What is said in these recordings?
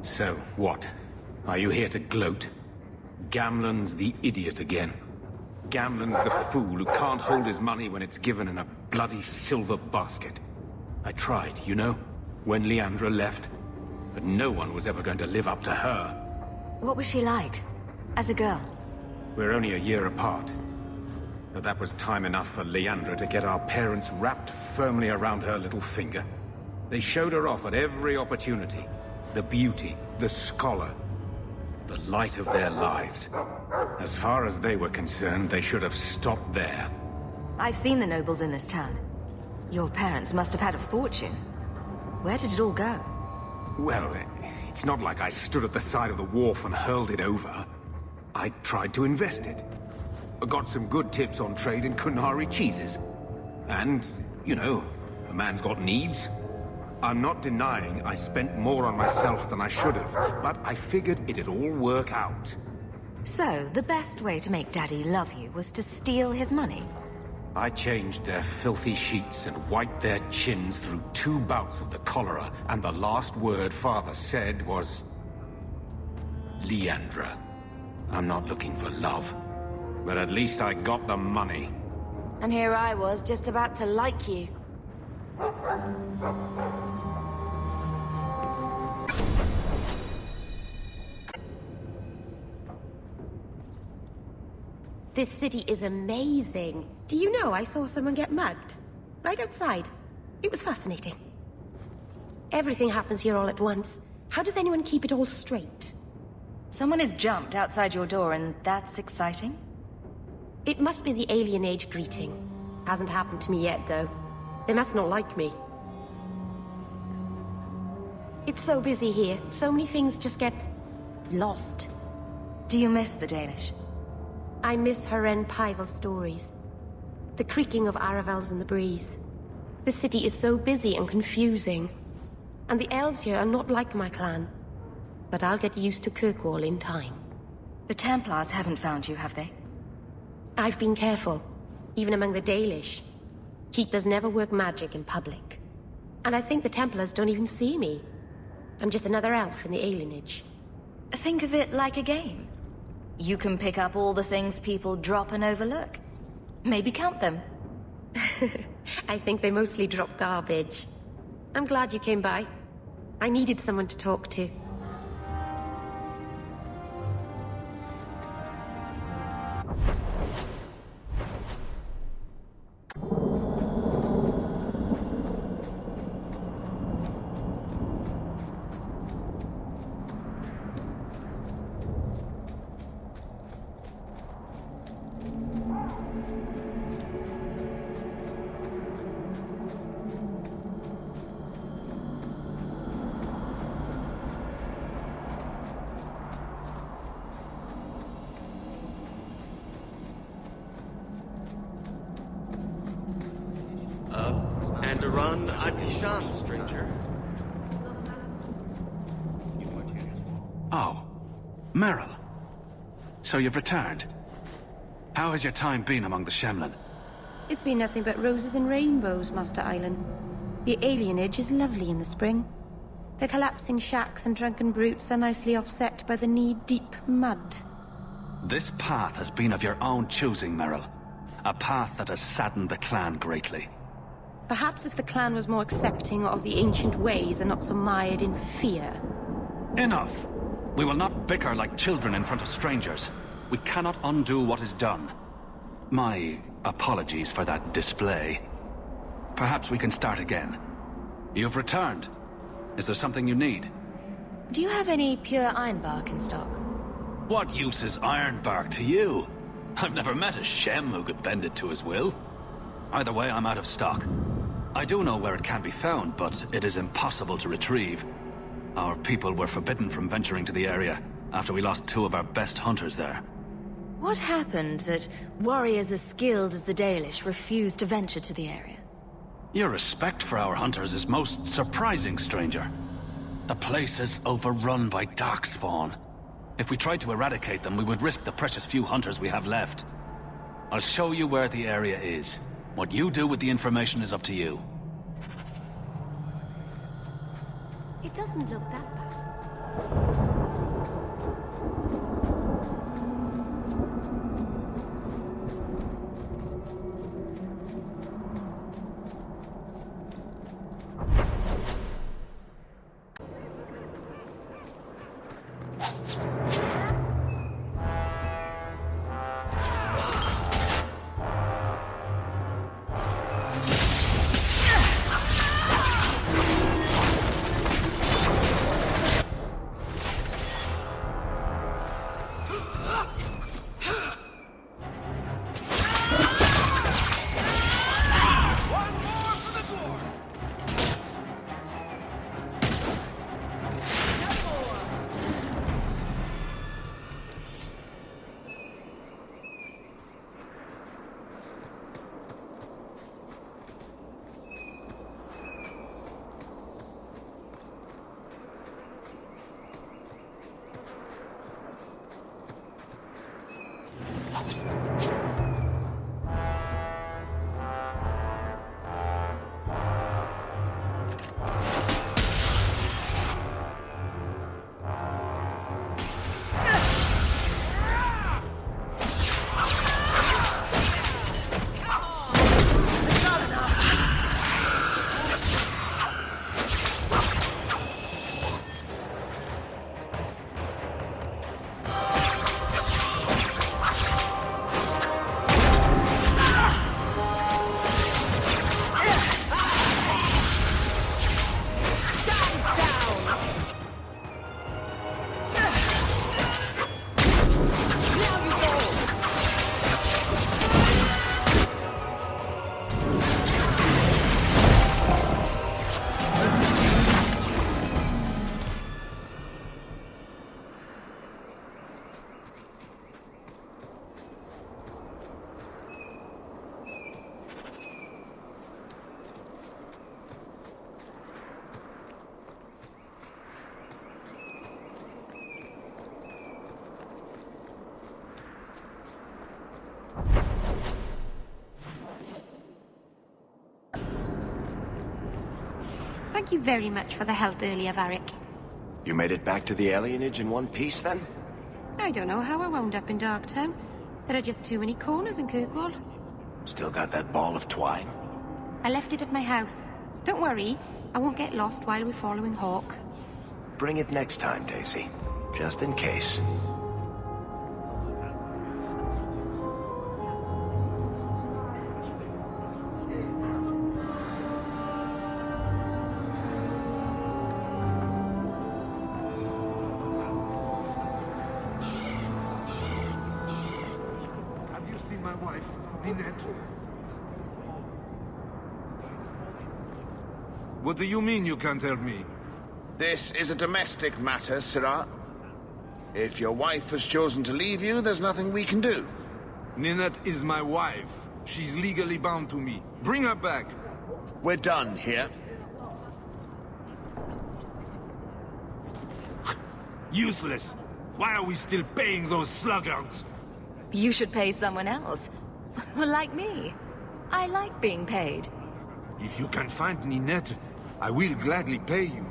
So, what? Are you here to gloat? Gamlen's the idiot again. Gamlen's the fool who can't hold his money when it's given in a bloody silver basket. I tried, you know, when Leandra left. But no one was ever going to live up to her. What was she like? As a girl? We're only a year apart. But that was time enough for Leandra to get our parents wrapped firmly around her little finger. They showed her off at every opportunity. The beauty, the scholar, the light of their lives. As far as they were concerned, they should have stopped there. I've seen the nobles in this town. Your parents must have had a fortune. Where did it all go? Well, it's not like I stood at the side of the wharf and hurled it over. I tried to invest it. I got some good tips on trade in Kunari cheeses. And, you know, a man's got needs. I'm not denying I spent more on myself than I should have, but I figured it'd all work out. So, the best way to make Daddy love you was to steal his money? I changed their filthy sheets and wiped their chins through 2 bouts of the cholera, and the last word Father said was... Leandra. I'm not looking for love, but at least I got the money. And here I was, just about to like you. This city is amazing. Do you know I saw someone get mugged? Right outside. It was fascinating. Everything happens here all at once. How does anyone keep it all straight? Someone has jumped outside your door and that's exciting? It must be the alien age greeting. Hasn't happened to me yet, though. They must not like me. It's so busy here. So many things just get... lost. Do you miss the Danish? I miss Haren Pivel's stories. The creaking of Aravels in the breeze. The city is so busy and confusing. And the elves here are not like my clan. But I'll get used to Kirkwall in time. The Templars haven't found you, have they? I've been careful, even among the Dalish. Keepers never work magic in public. And I think the Templars don't even see me. I'm just another elf in the alienage. Think of it like a game. You can pick up all the things people drop and overlook. Maybe count them. I think they mostly drop garbage. I'm glad you came by. I needed someone to talk to. Andaran Atishan, stranger. Oh, Merrill. So you've returned. How has your time been among the Shemlin? It's been nothing but roses and rainbows, Master Island. The alienage is lovely in the spring. The collapsing shacks and drunken brutes are nicely offset by the knee-deep mud. This path has been of your own choosing, Merrill. A path that has saddened the clan greatly. Perhaps if the clan was more accepting of the ancient ways and not so mired in fear. Enough! We will not bicker like children in front of strangers. We cannot undo what is done. My apologies for that display. Perhaps we can start again. You've returned. Is there something you need? Do you have any pure ironbark in stock? What use is ironbark to you? I've never met a Shem who could bend it to his will. Either way, I'm out of stock. I do know where it can be found, but it is impossible to retrieve. Our people were forbidden from venturing to the area after we lost 2 of our best hunters there. What happened that warriors as skilled as the Dalish refused to venture to the area? Your respect for our hunters is most surprising, stranger. The place is overrun by darkspawn. If we tried to eradicate them, we would risk the precious few hunters we have left. I'll show you where the area is. What you do with the information is up to you. It doesn't look that bad. Thank you very much for the help earlier, Varric. You made it back to the alienage in one piece, then? I don't know how I wound up in Darktown. There are just too many corners in Kirkwall. Still got that ball of twine? I left it at my house. Don't worry, I won't get lost while we're following Hawk. Bring it next time, Daisy. Just in case. Have you seen my wife, Ninette? What do you mean you can't help me? This is a domestic matter, Sirrah. If your wife has chosen to leave you, there's nothing we can do. Ninette is my wife. She's legally bound to me. Bring her back. We're done here. Useless. Why are we still paying those sluggards? You should pay someone else. Like me. I like being paid. If you can find Ninette, I will gladly pay you.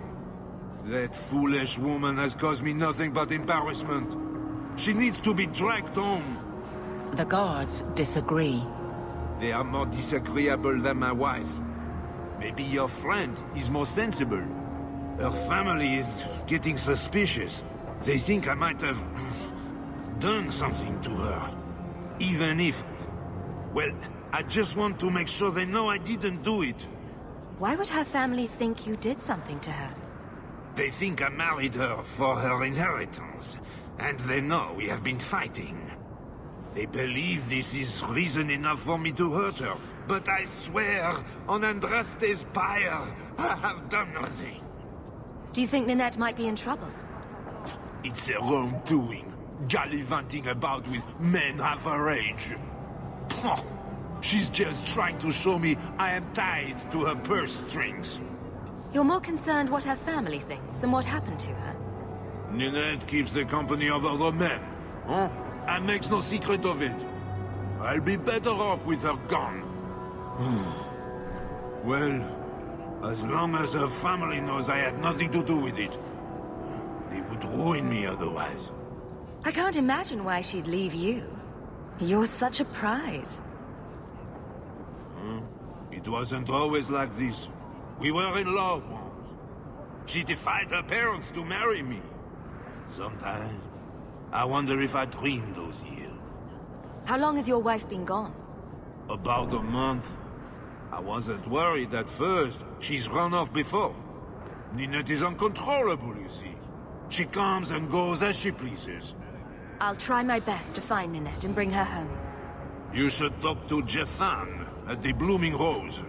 That foolish woman has caused me nothing but embarrassment. She needs to be dragged home. The guards disagree. They are more disagreeable than my wife. Maybe your friend is more sensible. Her family is getting suspicious. They think I might have done something to her. Even if... Well, I just want to make sure they know I didn't do it. Why would her family think you did something to her? They think I married her for her inheritance, and they know we have been fighting. They believe this is reason enough for me to hurt her, but I swear on Andraste's pyre, I have done nothing. Do you think Ninette might be in trouble? It's her own doing, gallivanting about with men half her age. Pah! She's just trying to show me I am tied to her purse strings. You're more concerned what her family thinks than what happened to her. Ninette keeps the company of other men, huh? And makes no secret of it. I'll be better off with her gone. Well, as long as her family knows I had nothing to do with it, they would ruin me otherwise. I can't imagine why she'd leave you. You're such a prize. It wasn't always like this. We were in love once. She defied her parents to marry me. Sometimes, I wonder if I dreamed those years. How long has your wife been gone? About a month. I wasn't worried at first. She's run off before. Ninette is uncontrollable, you see. She comes and goes as she pleases. I'll try my best to find Ninette and bring her home. You should talk to Jethan at the Blooming Rose.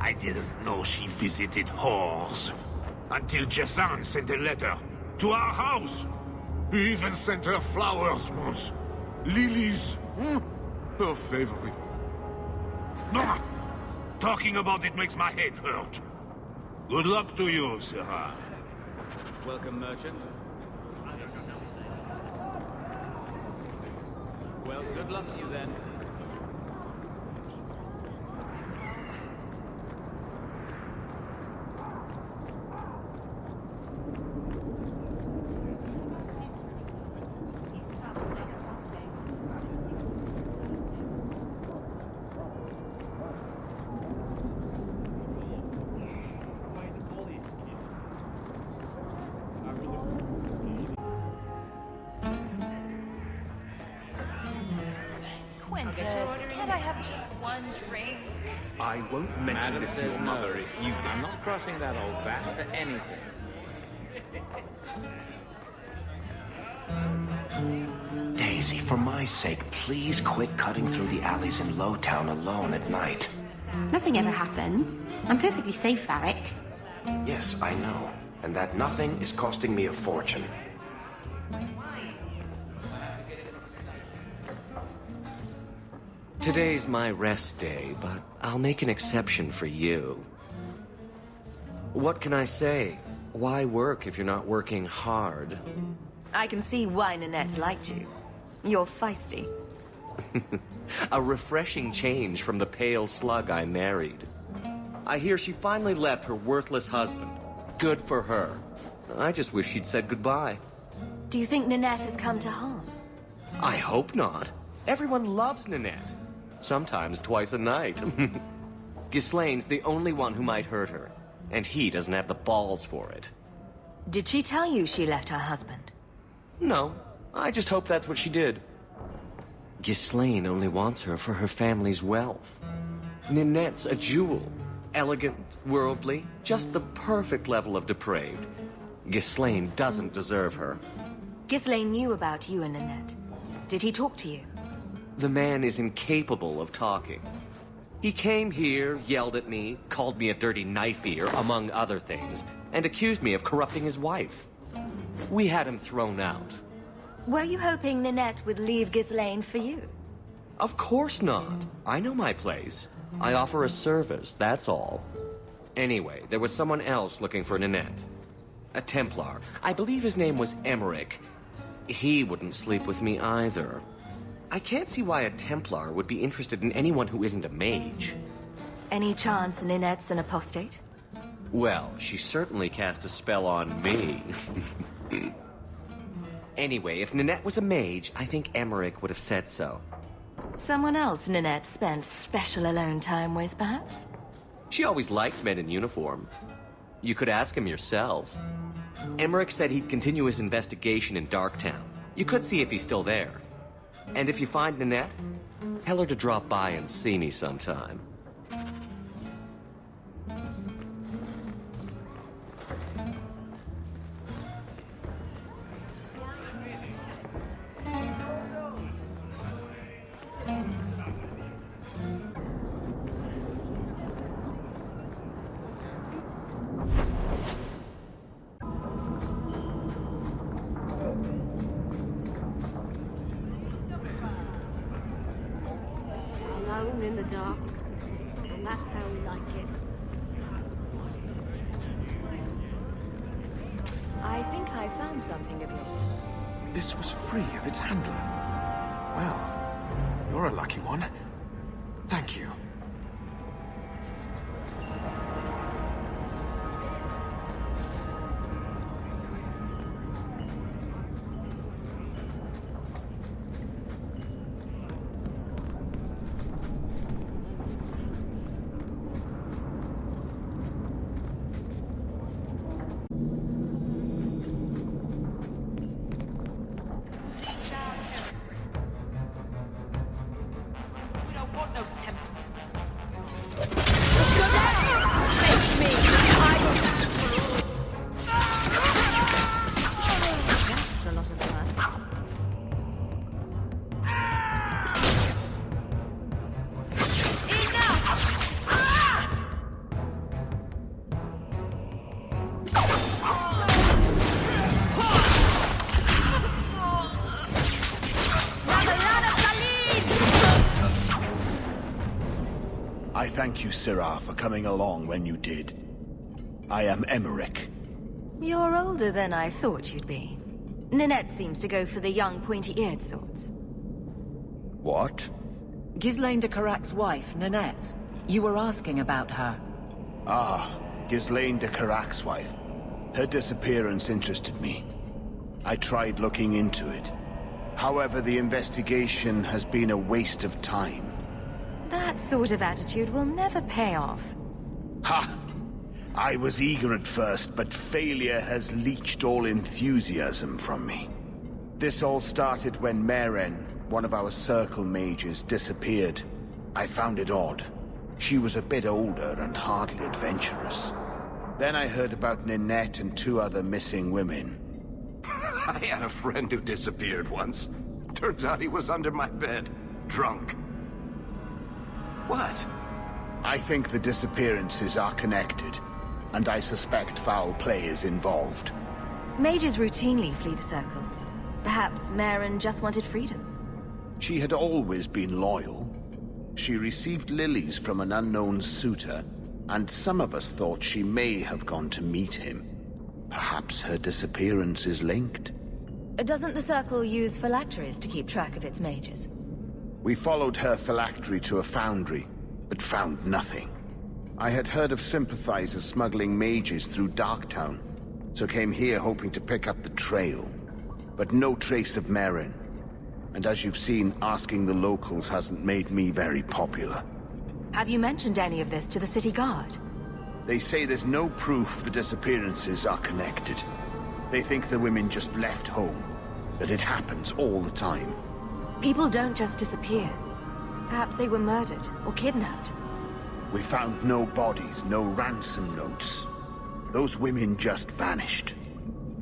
I didn't know she visited whores. Until Jethan sent a letter to our house. He even sent her flowers once. Lilies. Her favorite. Ah, talking about it makes my head hurt. Good luck to you, Sarah. Welcome, merchant. Well, good luck to you then. Can't I have just one drink? I won't mention Madam this to says your mother no. if you I'm don't. not crossing that old bat for anything. Daisy, for my sake, please quit cutting through the alleys in Lowtown alone at night. Nothing ever happens. I'm perfectly safe, Varric. Yes, I know. And that nothing is costing me a fortune. Today's my rest day, but I'll make an exception for you. What can I say? Why work if you're not working hard? I can see why Ninette liked you. You're feisty. A refreshing change from the pale slug I married. I hear she finally left her worthless husband. Good for her. I just wish she'd said goodbye. Do you think Ninette has come to harm? I hope not. Everyone loves Ninette. Sometimes twice a night. Ghislaine's the only one who might hurt her, and he doesn't have the balls for it. Did she tell you she left her husband? No, I just hope that's what she did. Ghislaine only wants her for her family's wealth. Ninette's a jewel. Elegant, worldly, just the perfect level of depraved. Ghislaine doesn't deserve her. Ghislaine knew about you and Ninette. Did he talk to you? The man is incapable of talking. He came here, yelled at me, called me a dirty knife ear, among other things, and accused me of corrupting his wife. We had him thrown out. Were you hoping Ninette would leave Ghislaine for you? Of course not. I know my place. I offer a service, that's all. Anyway, there was someone else looking for Ninette. A Templar. I believe his name was Emmerich. He wouldn't sleep with me either. I can't see why a Templar would be interested in anyone who isn't a mage. Any chance Ninette's an apostate? Well, she certainly cast a spell on me. Anyway, if Ninette was a mage, I think Emmerich would have said so. Someone else Ninette spent special alone time with, perhaps? She always liked men in uniform. You could ask him yourself. Emmerich said he'd continue his investigation in Darktown. You could see if he's still there. And if you find Ninette, tell her to drop by and see me sometime. Alone in the dark. And that's how we like it. I think I found something of yours. This was free of its handler. Well, you're a lucky one. Thank you. I thank you, Syrah, for coming along when you did. I am Emmerich. You're older than I thought you'd be. Ninette seems to go for the young, pointy-eared sorts. What? Ghislaine de Carac's wife, Ninette. You were asking about her. Ah, Ghislaine de Carac's wife. Her disappearance interested me. I tried looking into it. However, the investigation has been a waste of time. That sort of attitude will never pay off. Ha! I was eager at first, but failure has leached all enthusiasm from me. This all started when Meren, one of our circle mages, disappeared. I found it odd. She was a bit older and hardly adventurous. Then I heard about Ninette and 2 other missing women. I had a friend who disappeared once. Turns out he was under my bed, drunk. What? I think the disappearances are connected, and I suspect foul play is involved. Mages routinely flee the Circle. Perhaps Meren just wanted freedom. She had always been loyal. She received lilies from an unknown suitor, and some of us thought she may have gone to meet him. Perhaps her disappearance is linked. Doesn't the Circle use phylacteries to keep track of its mages? We followed her phylactery to a foundry, but found nothing. I had heard of sympathizers smuggling mages through Darktown, so came here hoping to pick up the trail. But no trace of Merrin. And as you've seen, asking the locals hasn't made me very popular. Have you mentioned any of this to the city guard? They say there's no proof the disappearances are connected. They think the women just left home, that it happens all the time. People don't just disappear. Perhaps they were murdered or kidnapped. We found no bodies, no ransom notes. Those women just vanished.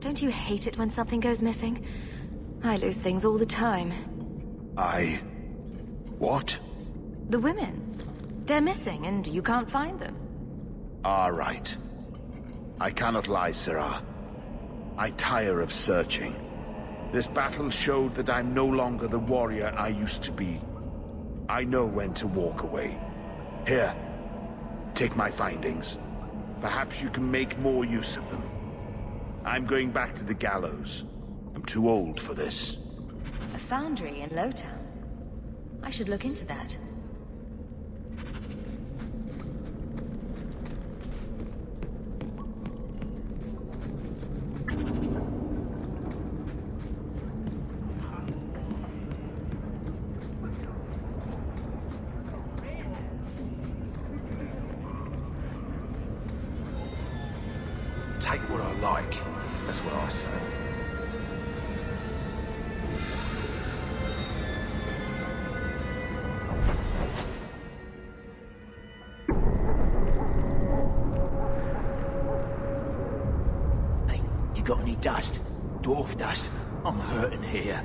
Don't you hate it when something goes missing? I lose things all the time. What? The women. They're missing and you can't find them. Ah, right. I cannot lie, Sirrah. I tire of searching. This battle showed that I'm no longer the warrior I used to be. I know when to walk away. Here, take my findings. Perhaps you can make more use of them. I'm going back to the gallows. I'm too old for this. A foundry in Lowtown. I should look into that. Take what I like. That's what I say. Hey, you got any dust? Dwarf dust? I'm hurting here.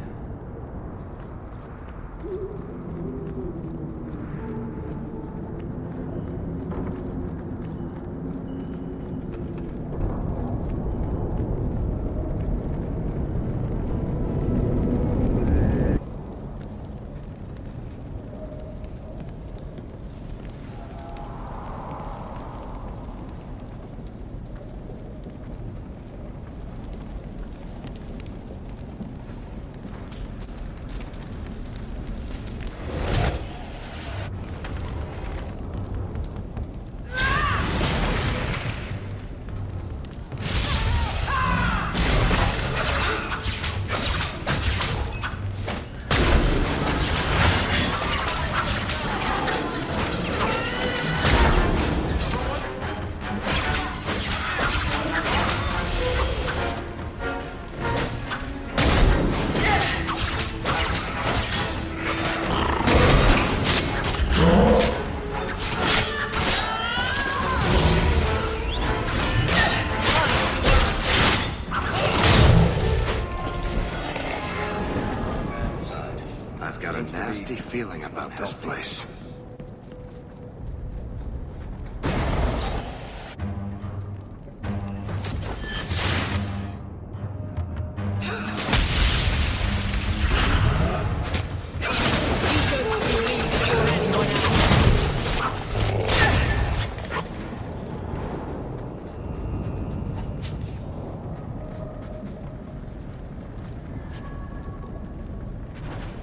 Feeling about this place.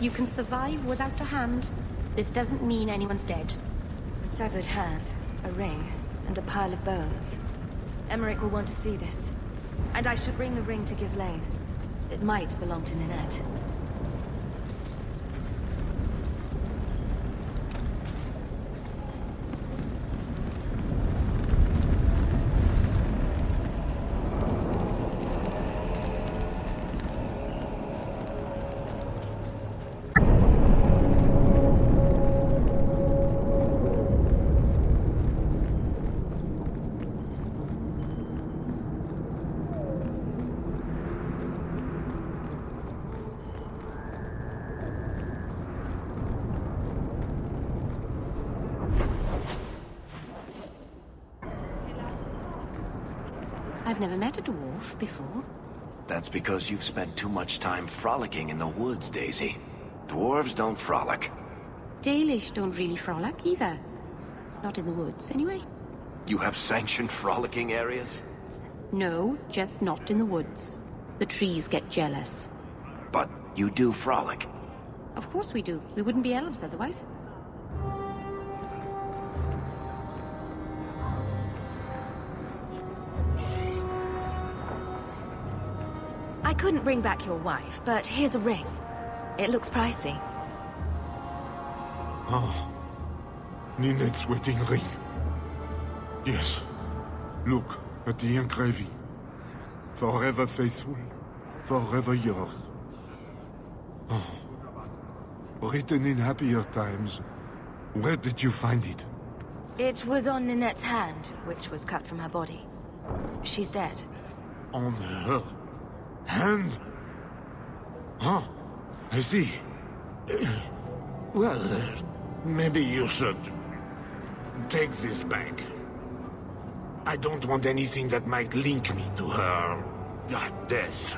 You can survive without a hand. This doesn't mean anyone's dead. A severed hand, a ring, and a pile of bones. Emmerich will want to see this. And I should bring the ring to Ghislaine. It might belong to Ninette. I've never met a dwarf before. That's because you've spent too much time frolicking in the woods, Daisy. Dwarves don't frolic. Dalish don't really frolic either. Not in the woods, anyway. You have sanctioned frolicking areas? No, just not in the woods. The trees get jealous. But you do frolic. Of course we do. We wouldn't be elves otherwise. couldn't bring back your wife, but here's a ring. It looks pricey. Oh. Ninette's wedding ring. Yes. Look at the engraving. Forever faithful, forever yours. Oh. Written in happier times. Where did you find it? It was on Ninette's hand, which was cut from her body. She's dead. On her hand? Huh. I see. Well, maybe you should take this back. I don't want anything that might link me to her death.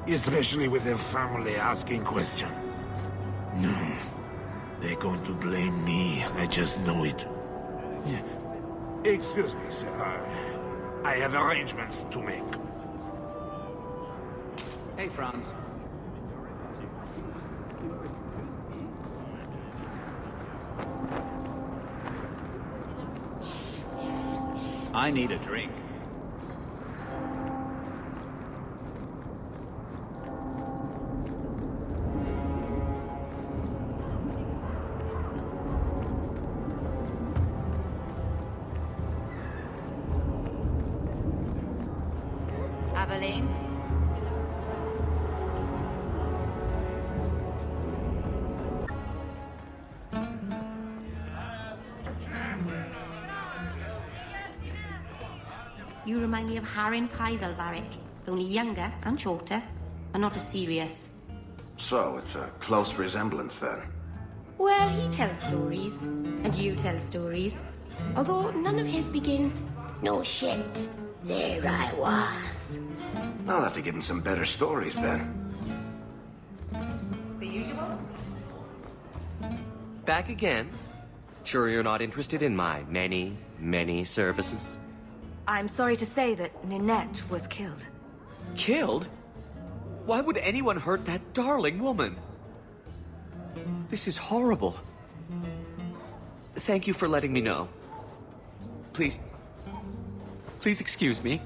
Especially with her family asking questions. No. They're going to blame me. I just know it. Excuse me, sir. I have arrangements to make. Hey, Franz. I need a drink. Aveline? You remind me of Harren Pyvel, Varric. Only younger and shorter, and not as serious. So, it's a close resemblance then. Well, he tells stories, and you tell stories. Although none of his begin, "No shit, there I was." I'll have to give him some better stories then. The usual? Back again? Sure you're not interested in my many, many services? I'm sorry to say that Ninette was killed. Killed? Why would anyone hurt that darling woman? This is horrible. Thank you for letting me know. Please excuse me.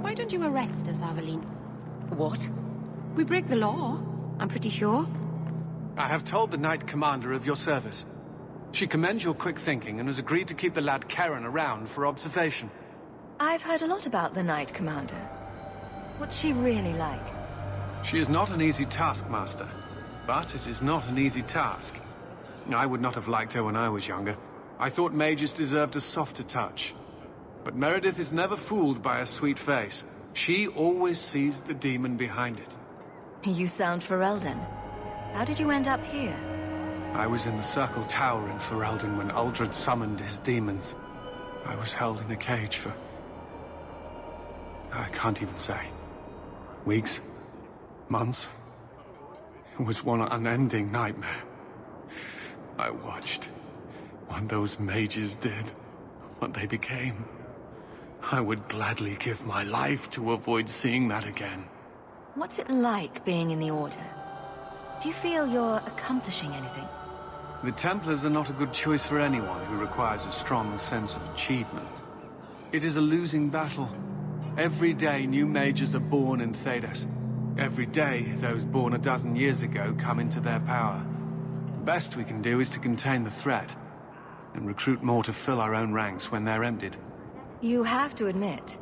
Why don't you arrest us, Aveline? What? We break the law, I'm pretty sure. I have told the Knight Commander of your service. She commends your quick thinking and has agreed to keep the lad Karen around for observation. I've heard a lot about the Knight Commander. What's she really like? She is not an easy taskmaster, but it is not an easy task. I would not have liked her when I was younger. I thought mages deserved a softer touch. But Meredith is never fooled by a sweet face. She always sees the demon behind it. You sound Ferelden. How did you end up here? I was in the Circle Tower in Ferelden when Uldred summoned his demons. I was held in a cage for... I can't even say. Weeks? Months? It was one unending nightmare. I watched what those mages did, what they became. I would gladly give my life to avoid seeing that again. What's it like being in the Order? Do you feel you're accomplishing anything? The Templars are not a good choice for anyone who requires a strong sense of achievement. It is a losing battle. Every day new mages are born in Thedas. Every day those born a dozen years ago come into their power. The best we can do is to contain the threat, and recruit more to fill our own ranks when they're emptied. You have to admit,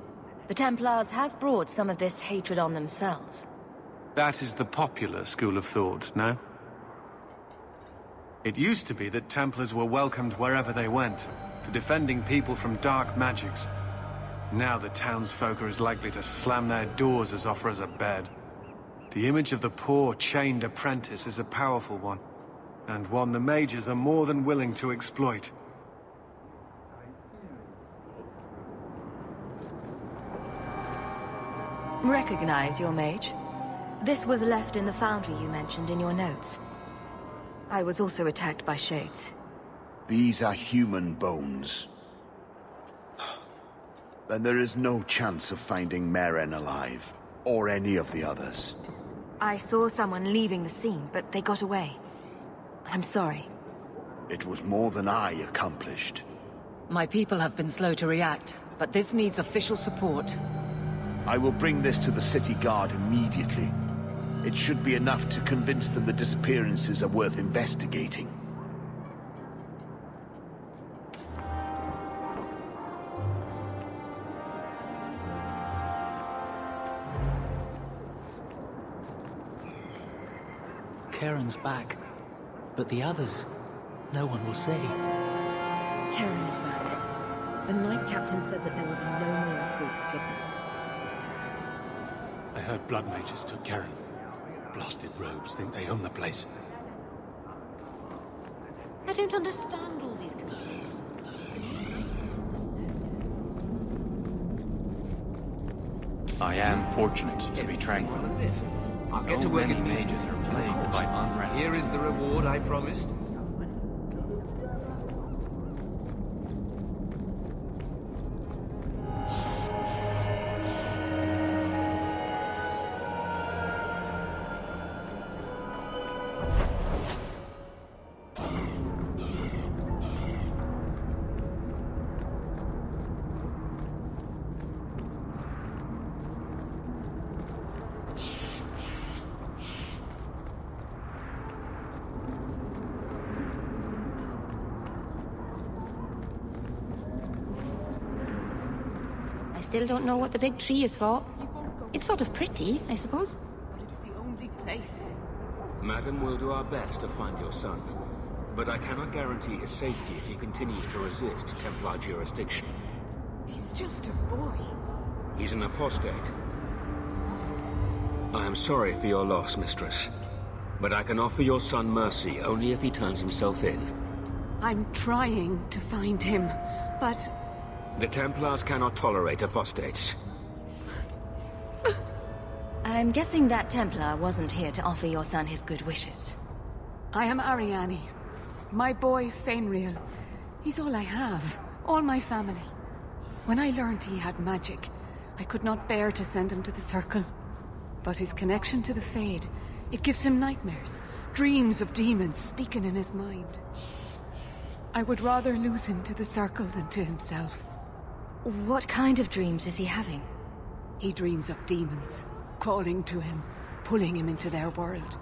the Templars have brought some of this hatred on themselves. That is the popular school of thought, no? It used to be that Templars were welcomed wherever they went, for defending people from dark magics. Now the townsfolk are as likely to slam their doors as offer us a bed. The image of the poor, chained apprentice is a powerful one, and one the mages are more than willing to exploit. Recognize your mage. This was left in the foundry you mentioned in your notes. I was also attacked by shades. These are human bones. Then there is no chance of finding Meren alive, or any of the others. I saw someone leaving the scene, but they got away. I'm sorry. It was more than I accomplished. My people have been slow to react, but this needs official support. I will bring this to the city guard immediately. It should be enough to convince them the disappearances are worth investigating. Karen's back. But the others, no one will see. Karen is back. The Knight Captain said that there will be no more recruits kidnapped. I heard blood mages took Karen. Blasted rogues think they own the place. I don't understand all these complaints. I am fortunate to be tranquil. I'll get to work many mages are plagued by unrest. Here is the reward I promised. Still don't know what the big tree is for. It's sort of pretty, I suppose. But it's the only place. Madam, we'll do our best to find your son. But I cannot guarantee his safety if he continues to resist Templar jurisdiction. He's just a boy. He's an apostate. I am sorry for your loss, mistress. But I can offer your son mercy only if he turns himself in. I'm trying to find him, but... The Templars cannot tolerate apostates. I'm guessing that Templar wasn't here to offer your son his good wishes. I am Ariane. My boy, Fainriel. He's all I have. All my family. When I learned he had magic, I could not bear to send him to the Circle. But his connection to the Fade, it gives him nightmares. Dreams of demons speaking in his mind. I would rather lose him to the Circle than to himself. What kind of dreams is he having? He dreams of demons, calling to him, pulling him into their world.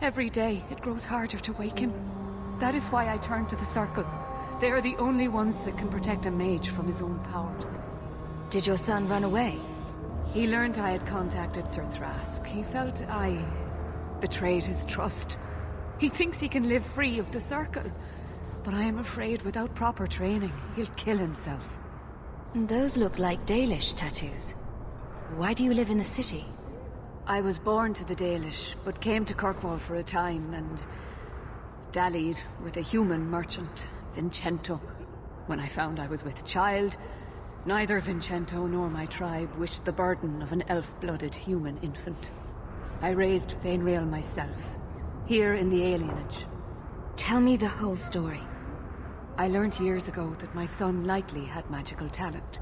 Every day, it grows harder to wake him. That is why I turn to the Circle. They are the only ones that can protect a mage from his own powers. Did your son run away? He learned I had contacted Sir Thrask. He felt I betrayed his trust. He thinks he can live free of the Circle. But I am afraid without proper training, he'll kill himself. Those look like Dalish tattoos. Why do you live in the city? I was born to the Dalish, but came to Kirkwall for a time and dallied with a human merchant, Vincento. When I found I was with child, neither Vincento nor my tribe wished the burden of an elf-blooded human infant. I raised Fainriel myself, here in the alienage. Tell me the whole story. I learned years ago that my son likely had magical talent,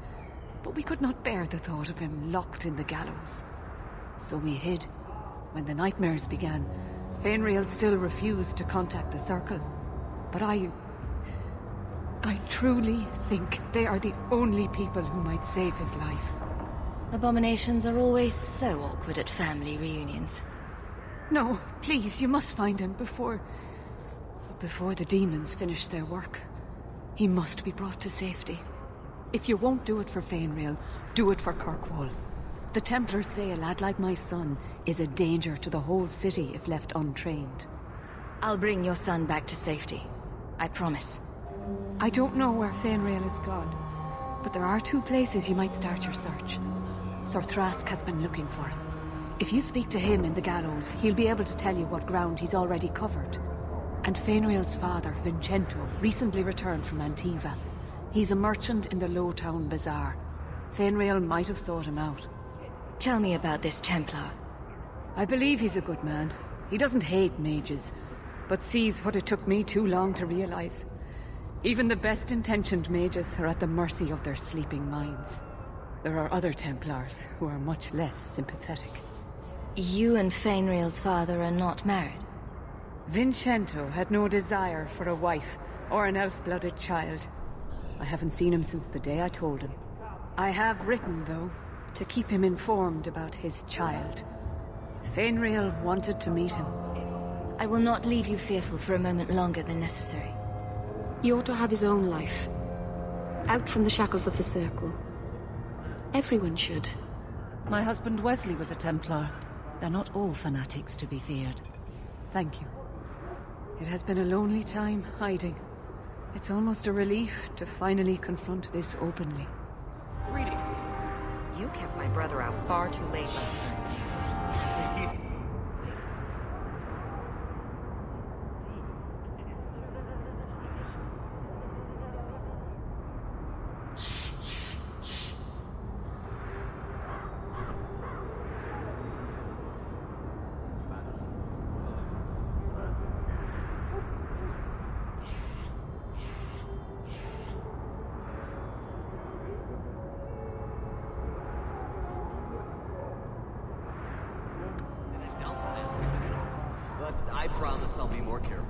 but we could not bear the thought of him locked in the gallows. So we hid. When the nightmares began, Fainriel still refused to contact the Circle. But I truly think they are the only people who might save his life. Abominations are always so awkward at family reunions. No, please, you must find him before the demons finish their work. He must be brought to safety. If you won't do it for Fainriel, do it for Kirkwall. The Templars say a lad like my son is a danger to the whole city if left untrained. I'll bring your son back to safety. I promise. I don't know where Fainriel is gone, but there are 2 places you might start your search. Sir Thrask has been looking for him. If you speak to him in the gallows, he'll be able to tell you what ground he's already covered. And Fainriel's father, Vincento, recently returned from Antiva. He's a merchant in the Lowtown Bazaar. Fainriel might have sought him out. Tell me about this Templar. I believe he's a good man. He doesn't hate mages, but sees what it took me too long to realize. Even the best-intentioned mages are at the mercy of their sleeping minds. There are other Templars who are much less sympathetic. You and Fainriel's father are not married? Vincento had no desire for a wife or an elf-blooded child. I haven't seen him since the day I told him. I have written, though, to keep him informed about his child. Fainriel wanted to meet him. I will not leave you fearful for a moment longer than necessary. He ought to have his own life. Out from the shackles of the Circle. Everyone should. My husband Wesley was a Templar. They're not all fanatics to be feared. Thank you. It has been a lonely time hiding. It's almost a relief to finally confront this openly. Greetings. You kept my brother out far too late last night. But I promise I'll be more careful.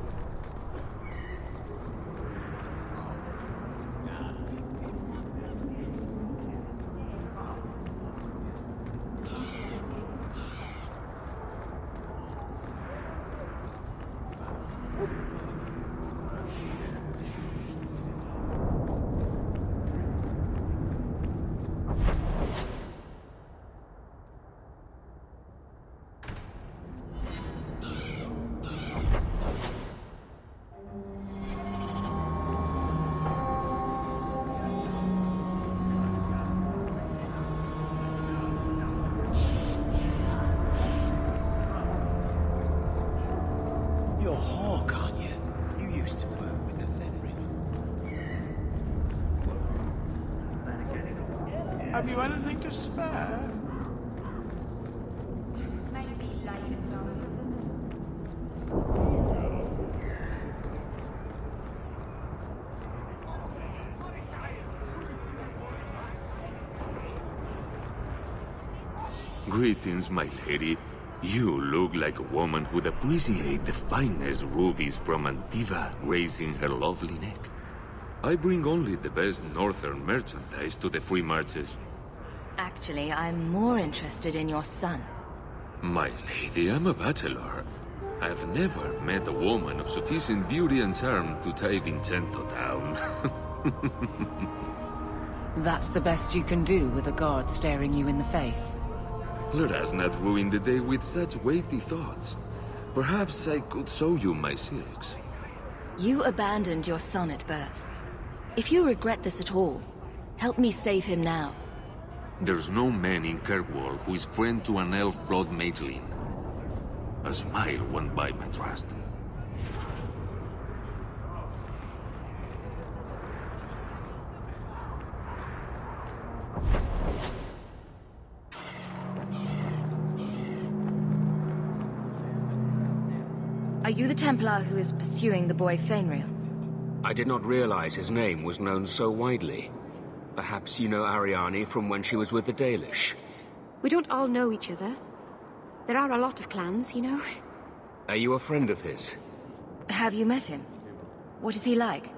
You're Hawk, aren't you? You used to work with the Fenrir. Have you anything to spare? Greetings, my lady. You look like a woman who'd appreciate the finest rubies from Antiva raising her lovely neck. I bring only the best northern merchandise to the free marches. Actually, I'm more interested in your son. My lady, I'm a bachelor. I've never met a woman of sufficient beauty and charm to tie Vincento down. That's the best you can do with a guard staring you in the face. Let us not ruin the day with such weighty thoughts. Perhaps I could show you my silks. You abandoned your son at birth. If you regret this at all, help me save him now. There's no man in Kirkwall who is friend to an elf-blood mageling. A smile won't buy my trust. Are you the Templar who is pursuing the boy Fainriel? I did not realize his name was known so widely. Perhaps you know Ariane from when she was with the Dalish. We don't all know each other. There are a lot of clans, you know. Are you a friend of his? Have you met him? What is he like?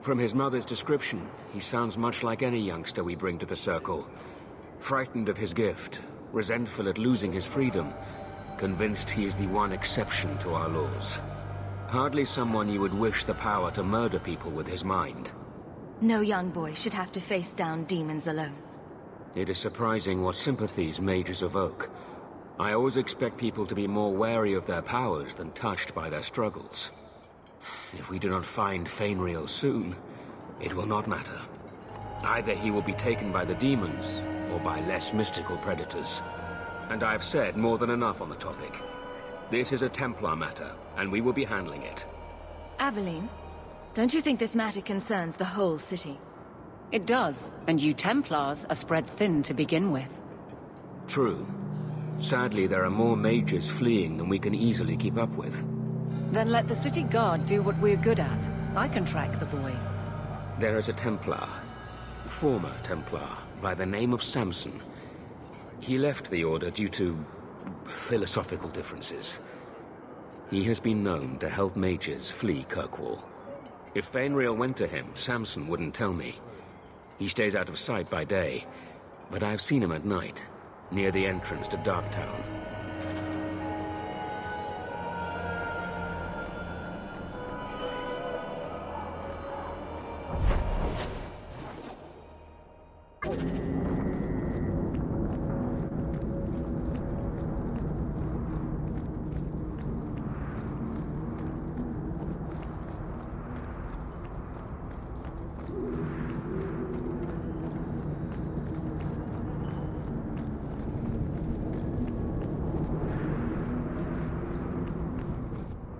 From his mother's description, he sounds much like any youngster we bring to the Circle. Frightened of his gift, resentful at losing his freedom, convinced he is the one exception to our laws. Hardly someone you would wish the power to murder people with his mind. No young boy should have to face down demons alone. It is surprising what sympathies mages evoke. I always expect people to be more wary of their powers than touched by their struggles. If we do not find Fainriel soon, it will not matter. Either he will be taken by the demons, or by less mystical predators. And I've said more than enough on the topic. This is a Templar matter, and we will be handling it. Aveline, don't you think this matter concerns the whole city? It does, and you Templars are spread thin to begin with. True. Sadly, there are more mages fleeing than we can easily keep up with. Then let the city guard do what we're good at. I can track the boy. There is a Templar, former Templar, by the name of Samson. He left the Order due to philosophical differences. He has been known to help mages flee Kirkwall. If Fainriel went to him, Samson wouldn't tell me. He stays out of sight by day, but I've seen him at night, near the entrance to Darktown.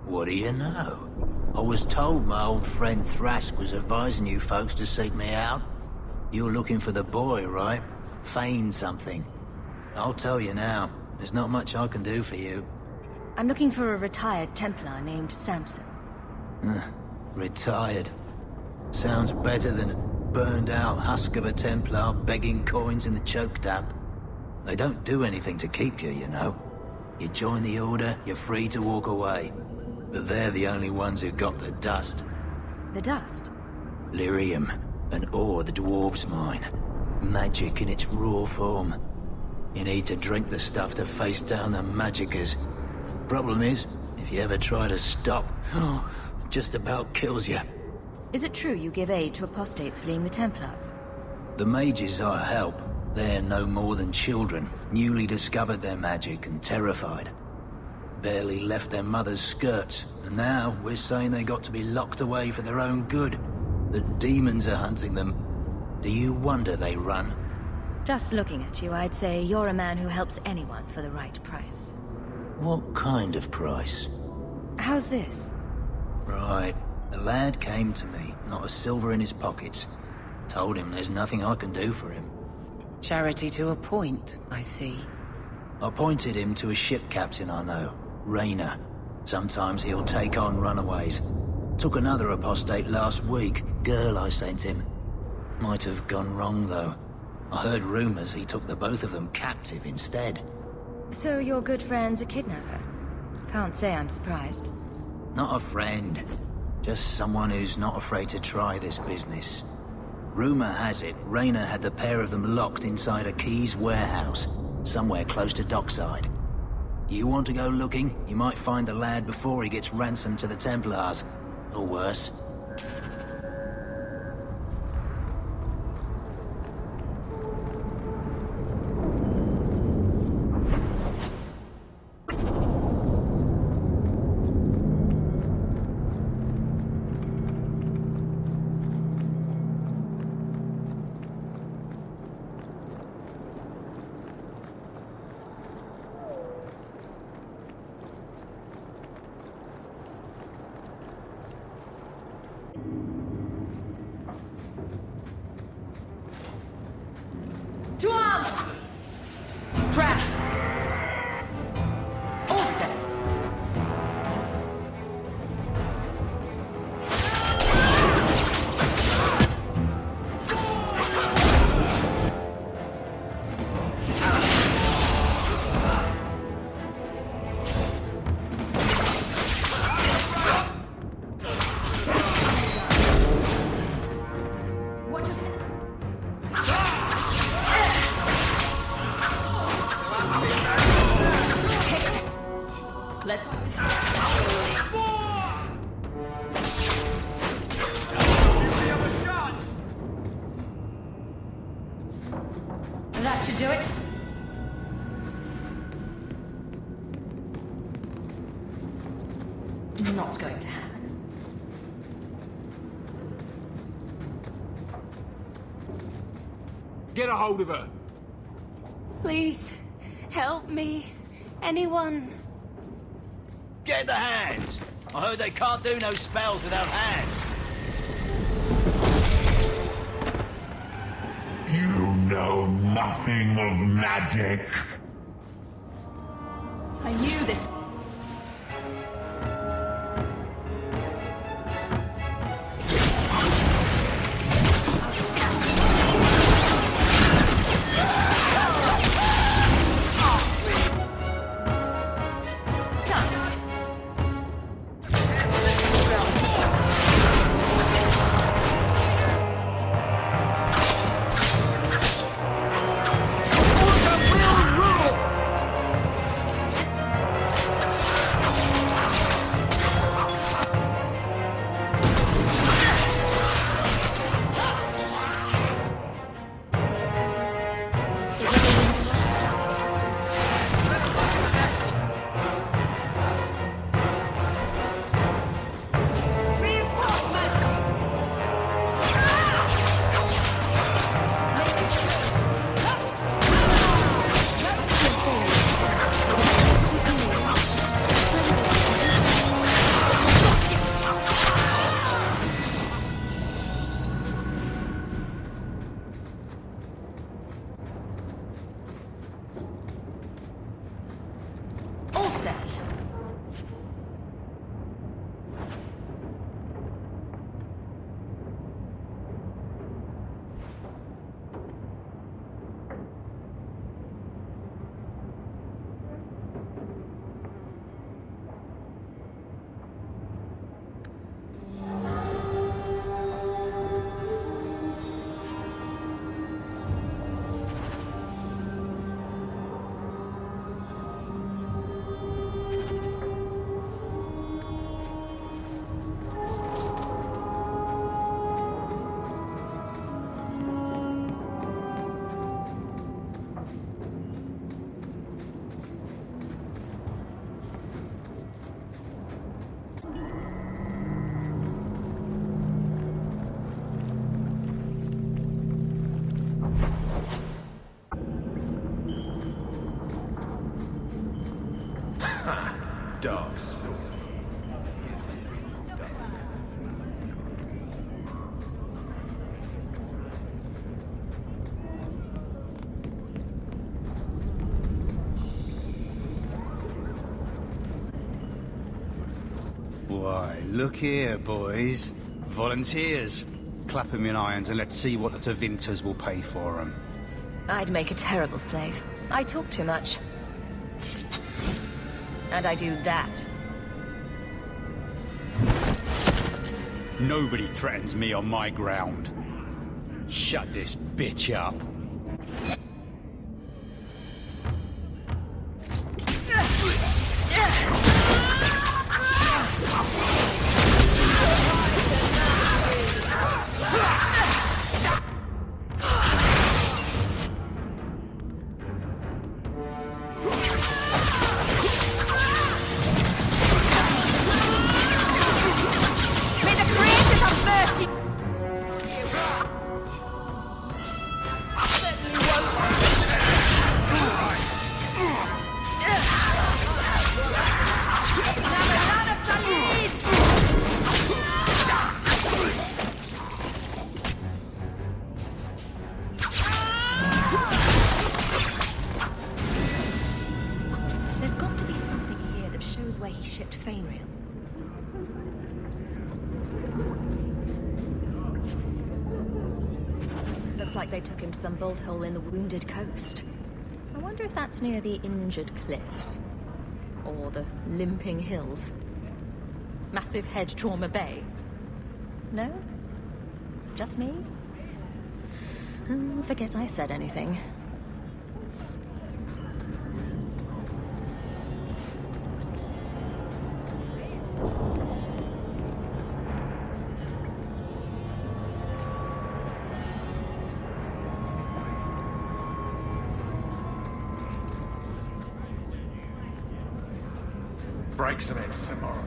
What do you know? I was told my old friend Thrask was advising you folks to seek me out. You're looking for the boy, right? Feign something. I'll tell you now, there's not much I can do for you. I'm looking for a retired Templar named Samson. Retired. Sounds better than a burned-out husk of a Templar begging coins in the choke damp. They don't do anything to keep you, you know. You join the Order, you're free to walk away. But they're the only ones who've got the dust. The dust? Lyrium, an ore the dwarves mine. Magic in its raw form. You need to drink the stuff to face down the magicers. Problem is, if you ever try to stop, it just about kills you. Is it true you give aid to apostates fleeing the Templars? The mages I help, they're no more than children, newly discovered their magic and terrified. Barely left their mother's skirts, and now we're saying they got to be locked away for their own good. The demons are hunting them. Do you wonder they run? Just looking at you, I'd say you're a man who helps anyone for the right price. What kind of price? How's this? Right. The lad came to me, not a silver in his pockets. Told him there's nothing I can do for him. Charity to a point, I see. I pointed him to a ship captain I know, Rayner. Sometimes he'll take on runaways. Took another apostate last week, girl I sent him. Might have gone wrong, though. I heard rumors he took the both of them captive instead. So your good friend's a kidnapper? Can't say I'm surprised. Not a friend. Just someone who's not afraid to try this business. Rumor has it, Rayner had the pair of them locked inside a Keys warehouse, somewhere close to Dockside. You want to go looking, you might find the lad before he gets ransomed to the Templars. Or worse. To arms! Trap! All set! Watch your step! Let's... That should do it. Not going to happen. Get a hold of her. Please, help me. Anyone. Get the hands! I heard they can't do no spells without hands. You know nothing of magic. I knew this. Look here, boys. Volunteers. Clap 'em in irons and let's see what the Tevinters will pay for 'em. I'd make a terrible slave. I talk too much. And I do that. Nobody threatens me on my ground. Shut this bitch up. There's got to be something here that shows where he shipped Fainreal. Looks like they took him to some bolt hole in the Wounded Coast. I wonder if that's near the Injured Cliffs. Or the Limping Hills. Massive Hedge Trauma Bay. No? Just me? Forget I said anything. Break some eggs tomorrow.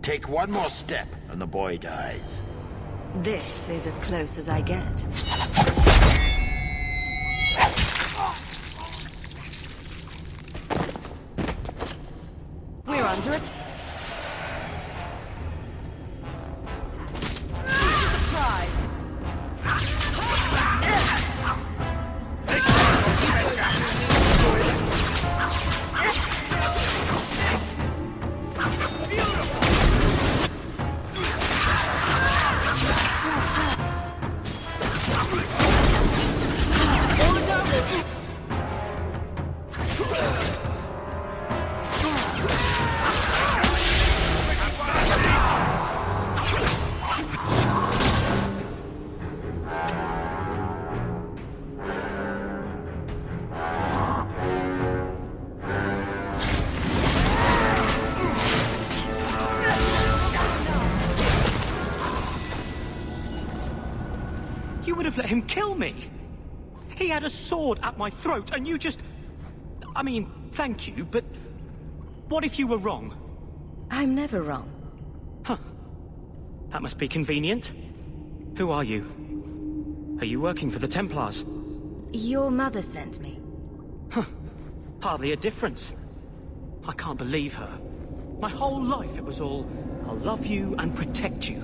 Take one more step, and the boy dies. This is as close as I get. We're under it. Surprise! let him kill me! He had a sword at my throat, and you just... I mean, thank you, but... what if you were wrong? I'm never wrong. Huh. That must be convenient. Who are you? Are you working for the Templars? Your mother sent me. Huh. Hardly a difference. I can't believe her. My whole life it was all, I'll love you and protect you.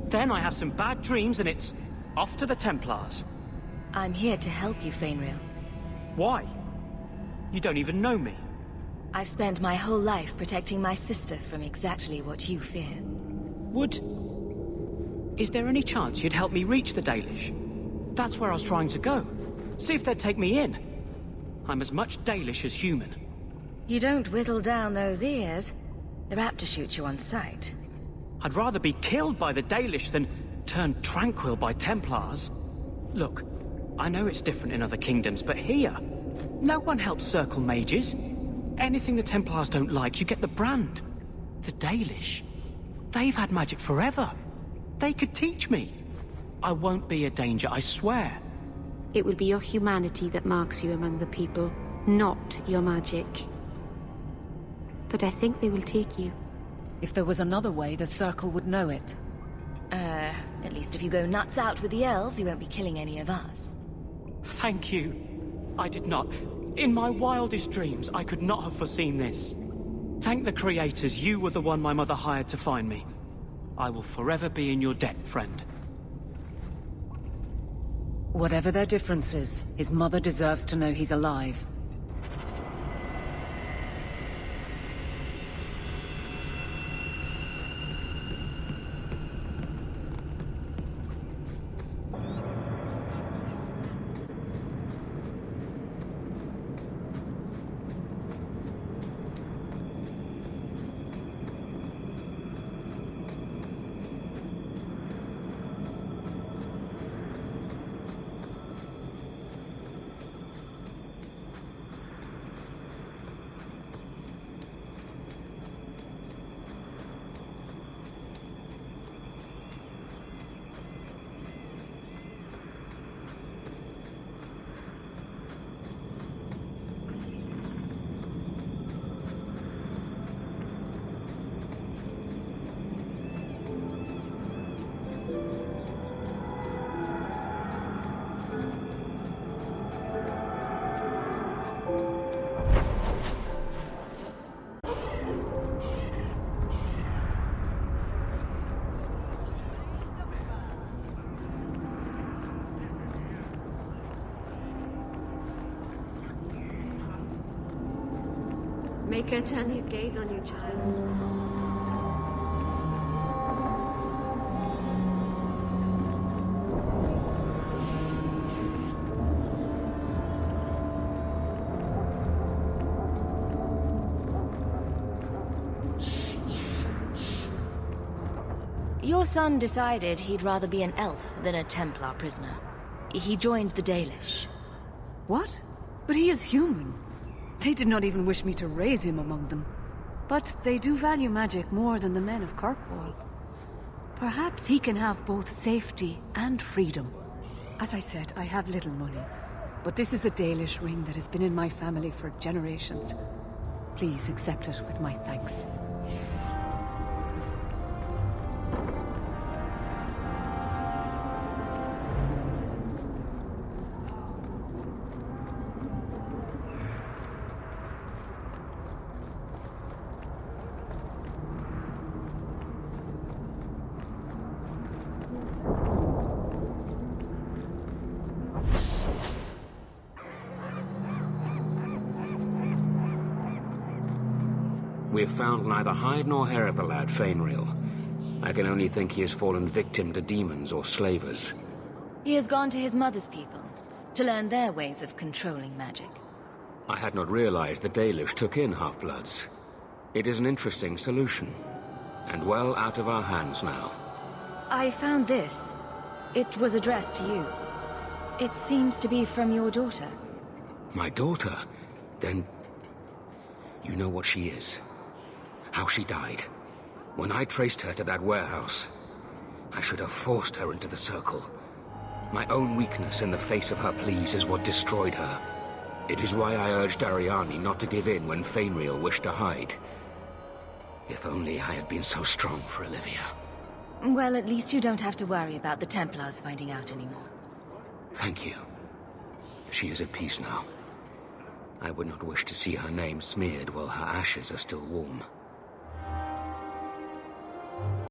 Then I have some bad dreams and it's off to the Templars. I'm here to help you, Fainriel. Why? You don't even know me. I've spent my whole life protecting my sister from exactly what you fear. Is there any chance you'd help me reach the Dalish? That's where I was trying to go. See if they'd take me in. I'm as much Dalish as human. You don't whittle down those ears. They're apt to shoot you on sight. I'd rather be killed by the Dalish than turned tranquil by Templars. Look, I know it's different in other kingdoms, but here, no one helps circle mages. Anything the Templars don't like, you get the brand. The Dalish, they've had magic forever. They could teach me. I won't be a danger, I swear. It will be your humanity that marks you among the people, not your magic. But I think they will take you. If there was another way, the Circle would know it. At least if you go nuts out with the elves, you won't be killing any of us. Thank you. I did not. In my wildest dreams, I could not have foreseen this. Thank the creators, you were the one my mother hired to find me. I will forever be in your debt, friend. Whatever their differences, his mother deserves to know he's alive. Make her turn his gaze on you, child. Your son decided he'd rather be an elf than a Templar prisoner. He joined the Dalish. What? But he is human. They did not even wish me to raise him among them. But they do value magic more than the men of Kirkwall. Perhaps he can have both safety and freedom. As I said, I have little money. But this is a Dalish ring that has been in my family for generations. Please accept it with my thanks. We have found neither hide nor hair of the lad, Fainriel. I can only think he has fallen victim to demons or slavers. He has gone to his mother's people, to learn their ways of controlling magic. I had not realized the Dalish took in half-bloods. It is an interesting solution, and well out of our hands now. I found this. It was addressed to you. It seems to be from your daughter. My daughter? Then... you know what she is. How she died. When I traced her to that warehouse, I should have forced her into the Circle. My own weakness in the face of her pleas is what destroyed her. It is why I urged Ariani not to give in when Fainriel wished to hide. If only I had been so strong for Olivia. Well, at least you don't have to worry about the Templars finding out anymore. Thank you. She is at peace now. I would not wish to see her name smeared while her ashes are still warm.